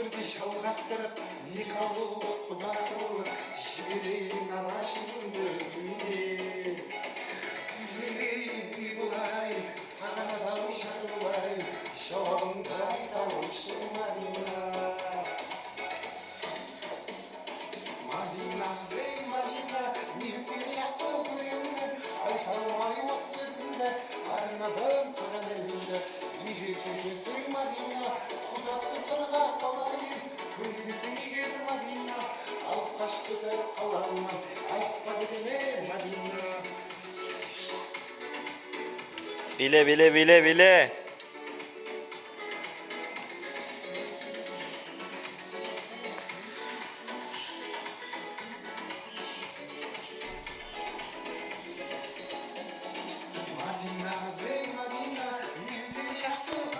өмірді жалғастырып екі ауылды құда қылып жіберейін анашымды үйіне. Үй болай саған адал жар болай, жауабыңды айта алшы Мадина. Мадина, ей Мадина, мен сені жақсы көремін, айта алмай осы сөзімді, арнадым саған әлемді. Егер сен келсең Мадина, құдасы тұрға салайын, көнбесең егер Мадина, алып қашты өтіп қала алман, айтпады деме Мадина. Bile bile bile bile. Madina, ey Madina, men seni жақсы